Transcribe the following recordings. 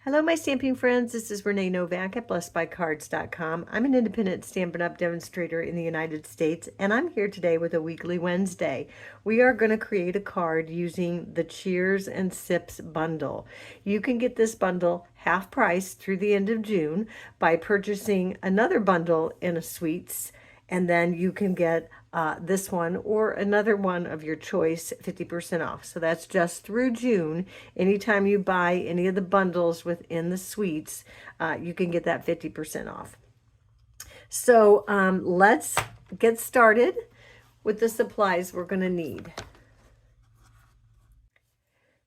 Hello, my stamping friends. This is Renee Novak at blessedbycards.com. I'm an independent Stampin' Up! Demonstrator in the United States, and I'm here today with a Weekly Wednesday. We are going to create a card using the Cheers and Sips bundle. You can get this bundle half price through the end of June by purchasing another bundle in a Sweets, and then you can get this one or another one of your choice 50% off. So that's just through June. Anytime you buy any of the bundles within the Sweets, you can get that 50% off. So let's get started with the supplies we're going to need.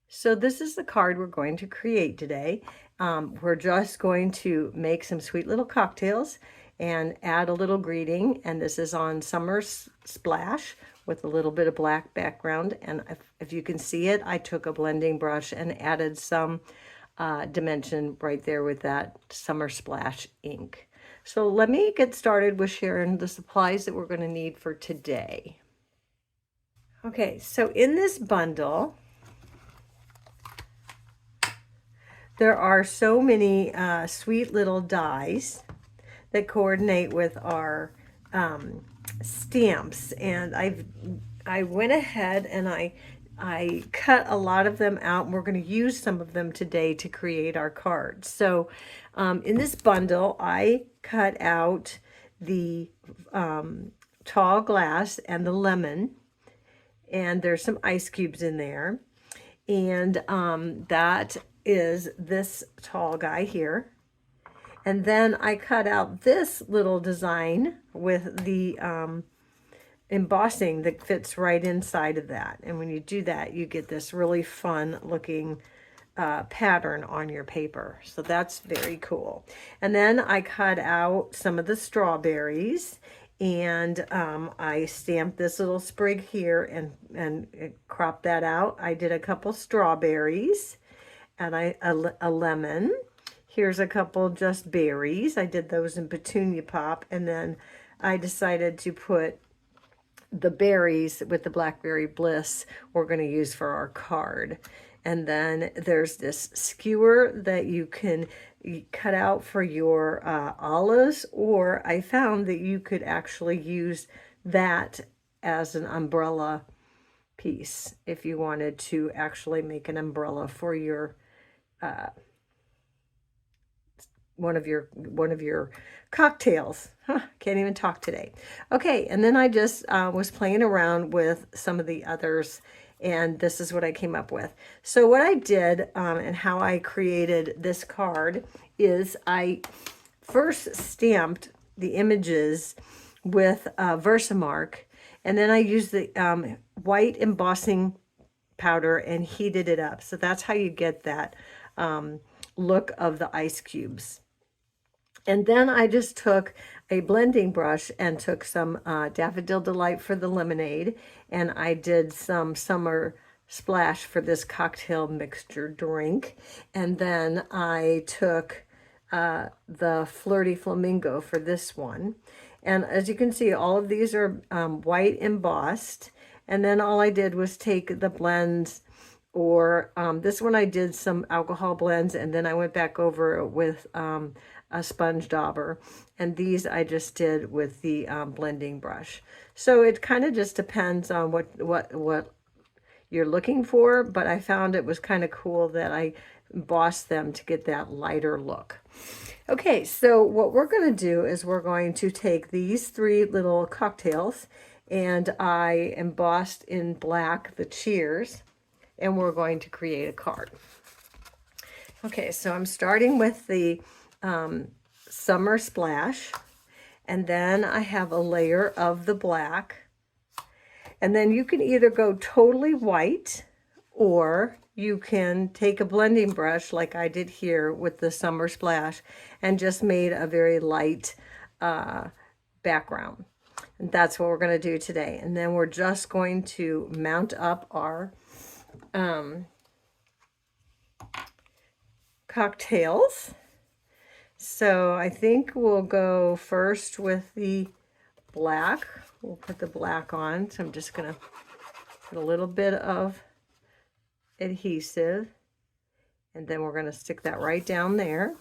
So this is the card we're going to create today. We're just going to make some sweet little cocktails and add a little greeting, and this is on Summer Splash with a little bit of black background, and if you can see it, I took a blending brush and added some dimension right there with that Summer Splash ink. So let me get started with sharing the supplies that we're going to need for today. Okay, so in this bundle, there are so many sweet little dies that coordinate with our stamps, and I went ahead and I cut a lot of them out, and we're going to use some of them today to create our cards. So in this bundle, I cut out the tall glass and the lemon, and there's some ice cubes in there, and that is this tall guy here. And then I cut out this little design with the embossing that fits right inside of that. And when you do that, you get this really fun looking pattern on your paper. So that's very cool. And then I cut out some of the strawberries, and I stamped this little sprig here and cropped that out. I did a couple strawberries, and a lemon. Here's a couple just berries. I did those in Petunia Pop, and then I decided to put the berries with the Blackberry Bliss we're going to use for our card. And then there's this skewer that you can cut out for your olives, or I found that you could actually use that as an umbrella piece if you wanted to actually make an umbrella for your one of your cocktails. Can't even talk today. Okay, and then I just was playing around with some of the others, and this is what I came up with. So what I did and how I created this card is I first stamped the images with Versamark, and then I used the white embossing powder and heated it up. So that's how you get that look of the ice cubes. And then I just took a blending brush and took some Daffodil Delight for the lemonade, and I did some Summer Splash for this cocktail mixture drink. And then I took the Flirty Flamingo for this one. And as you can see, all of these are white embossed. And then all I did was take the blends, or this one I did some alcohol blends, and then I went back over with a sponge dauber, and these I just did with the blending brush. So it kind of just depends on what you're looking for, but I found it was kind of cool that I embossed them to get that lighter look. Okay, so what we're going to do is we're going to take these three little cocktails, and I embossed in black the Cheers, and we're going to create a card. Okay, so I'm starting with the Summer Splash, and then I have a layer of the black, and then you can either go totally white, or you can take a blending brush like I did here with the Summer Splash and just made a very light background. And that's what we're going to do today. And then we're just going to mount up our cocktails. So I think we'll go first with the black. We'll put the black on. So I'm just going to put a little bit of adhesive And then we're going to stick that right down there.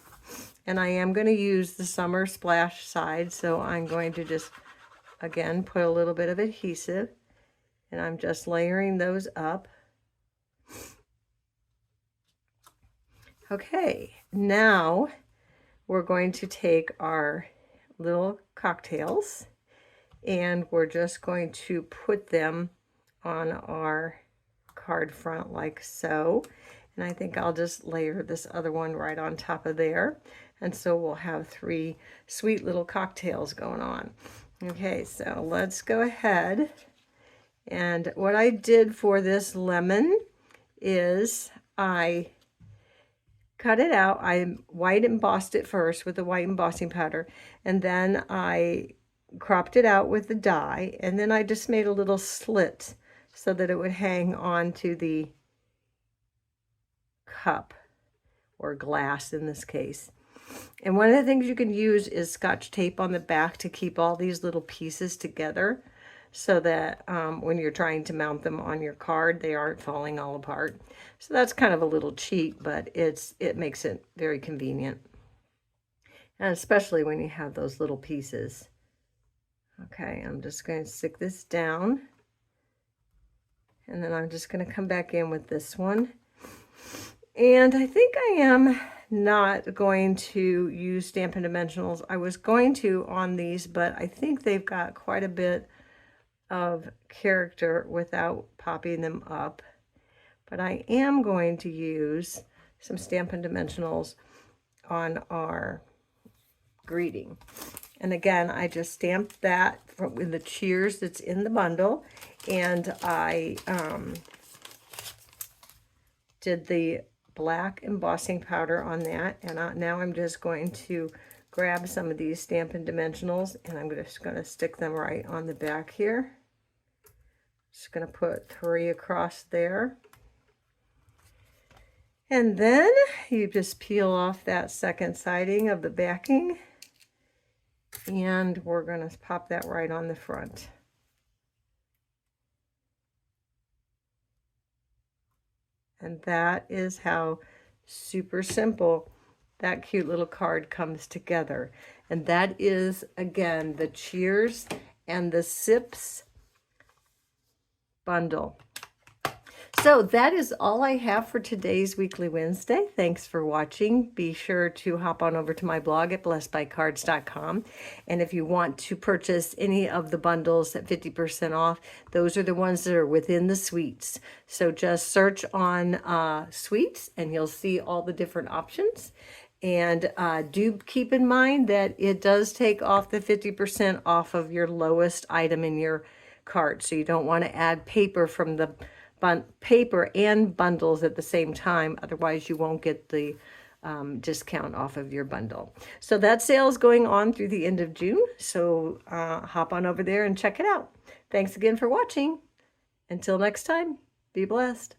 And I am going to use the Summer Splash side, so I'm going to just, again, put a little bit of adhesive, and I'm just layering those up. Okay, now we're going to take our little cocktails, and we're just going to put them on our card front like so. And I think I'll just layer this other one right on top of there. And so we'll have 3 sweet little cocktails going on. Okay, so let's go ahead. And what I did for this lemon is I cut it out. I white embossed it first with the white embossing powder, and then I cropped it out with the die, and then I just made a little slit so that it would hang on to the cup, or glass in this case. And one of the things you can use is Scotch tape on the back to keep all these little pieces together, so that when you're trying to mount them on your card, they aren't falling all apart. So that's kind of a little cheat, but it makes it very convenient. And especially when you have those little pieces. Okay, I'm just going to stick this down. And then I'm just going to come back in with this one. And I think I am not going to use Stampin' Dimensionals. I was going to on these, but I think they've got quite a bit of character without popping them up. But I am going to use some Stampin' Dimensionals on our greeting. And again, I just stamped that with the cheers that's in the bundle, and I did the black embossing powder on that, and now I'm just going to grab some of these Stampin' Dimensionals, and I'm just going to stick them right on the back here. Just going to put 3 across there. And then you just peel off that second siding of the backing, and we're going to pop that right on the front. And that is how super simple that cute little card comes together. And that is, again, the Cheers and the Sips bundle. So that is all I have for today's Weekly Wednesday. Thanks for watching. Be sure to hop on over to my blog at blessedbycards.com. And if you want to purchase any of the bundles at 50% off, those are the ones that are within the suites. So just search on suites and you'll see all the different options. And do keep in mind that it does take off the 50% off of your lowest item in your cart. So you don't want to add paper from the paper and bundles at the same time, otherwise you won't get the discount off of your bundle. So that sale is going on through the end of June, so hop on over there and check it out. Thanks again for watching. Until next time, be blessed.